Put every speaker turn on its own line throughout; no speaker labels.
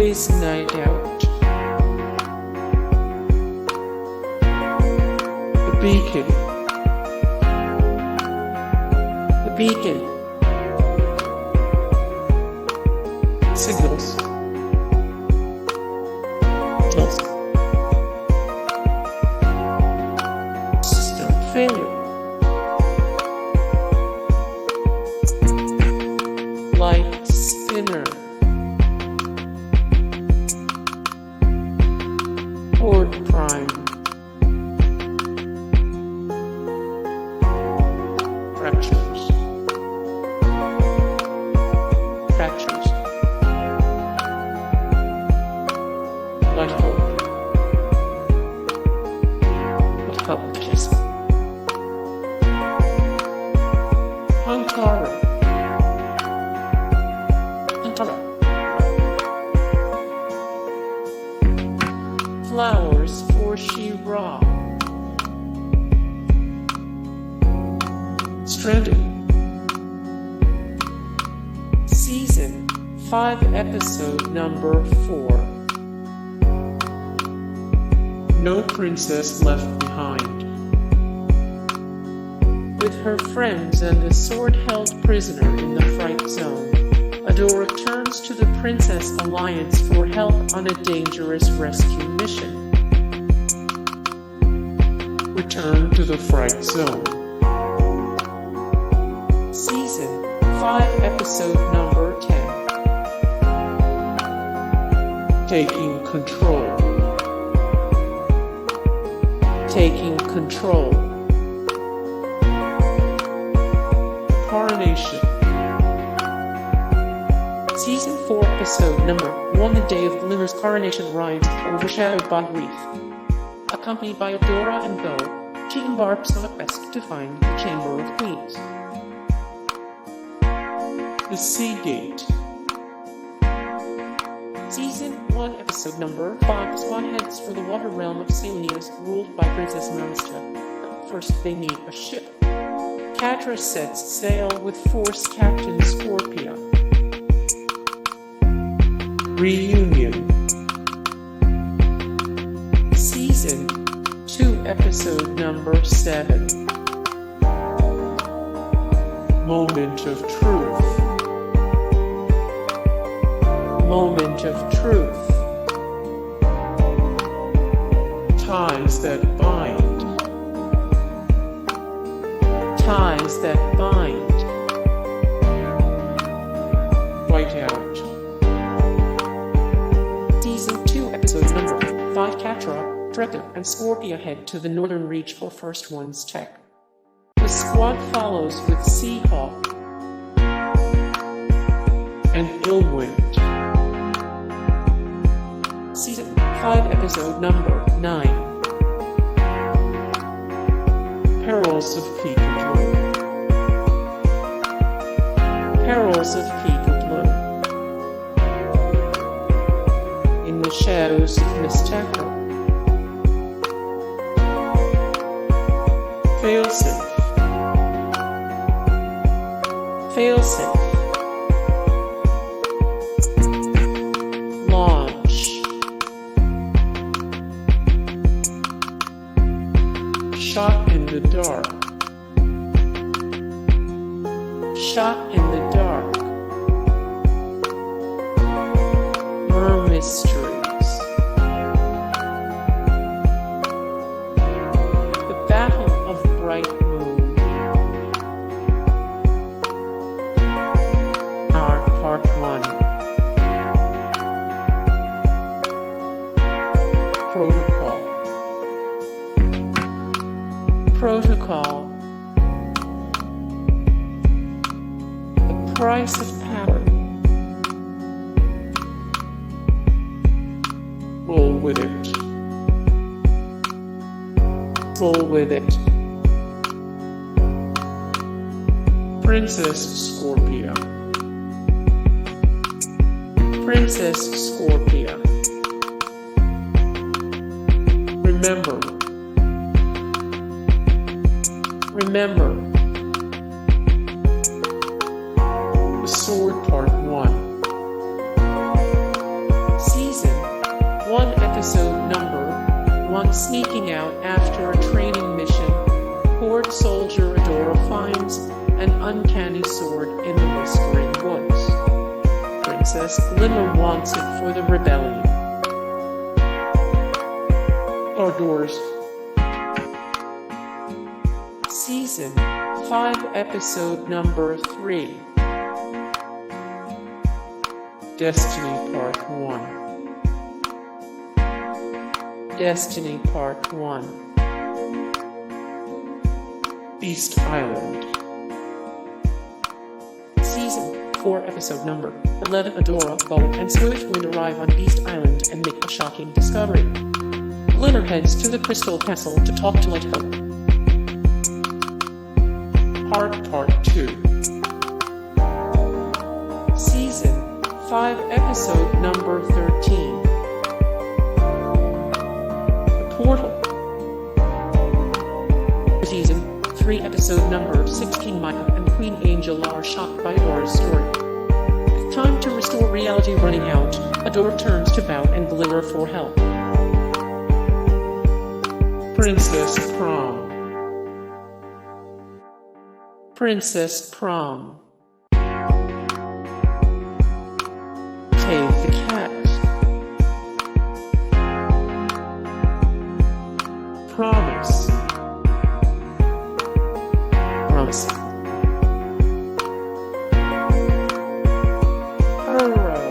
Boys' Night Out. The Beacon. The Beacon. Signals. System failure. Light spinner. Horde Prime. Fractures. Fractures. Light bulb. What helpless. Huntara. Flowers for She-Ra. Stranded. Season 5, episode number 4. No princess left behind. With her friends and a sword held prisoner in the Fright Zone, Adora turns to the Princess Alliance for help on a dangerous rescue mission. Return to the Fright Zone. Season 5, episode number 10. Taking control. Taking control. Coronation. Season 4, episode number 1. The day of Glimmer's coronation rides, overshadowed by grief. Accompanied by Adora and Bo, she embarks on a quest to find the Chamber of Queens. The Sea Gate. Season 1, episode number 5. The squad heads for the water realm of Selenius, ruled by Princess Nostra. First, they need a ship. Catra sets sail with Force Captain Scorpia. Reunion. Season 2, episode number 7. Moment of Truth. Moment of Truth. Ties that bind. Ties that bind. Whiteout. Season 2, episode number 5. Catra, Director, and Scorpia head to the northern reach for First One's tech. The squad follows with Seahawk and Illwind. Season 5, episode number 9. Perils of Peekablue. Perils of Peekablue. In the Shadows of Mystacor. Failsafe. Failsafe. Launch. Shot in the dark. Shot in the dark. Mer-Mysteries. The Battle of Bright Moon. Part 1. Protocol. Protocol. The price of power. Roll with it. Roll with it. Princess Scorpia. Princess Scorpia. Remember. Remember. The Sword Part 1. number 1. Sneaking out after a training mission, Horde soldier Adora finds an uncanny sword in the Whispering Woods. Princess Glimmer wants it for the rebellion. Outdoors. Season 5, episode number 3. Destiny Part 1. Destiny Part 1. Beast Island. Season 4, episode number 11. Adora, Bulk, and Swiftwind arrive on Beast Island and make a shocking discovery. Glimmer heads to the Crystal Castle to talk to Light Hope. Part 2. Season 5, episode number 13. The Portal. Season 3, episode number 16. Micah and Queen Angel are shocked by Adora's story. With time to restore reality running out, Adora turns to Bow and Glimmer for help. Princess Prom. Princess Prom. Cave the Cat. Promise. Promise. Hurrah.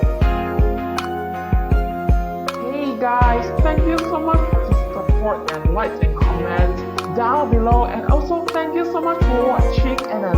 Hey guys, thank you so much for the support and likes and comments down below, and also thank you so much for watching, and I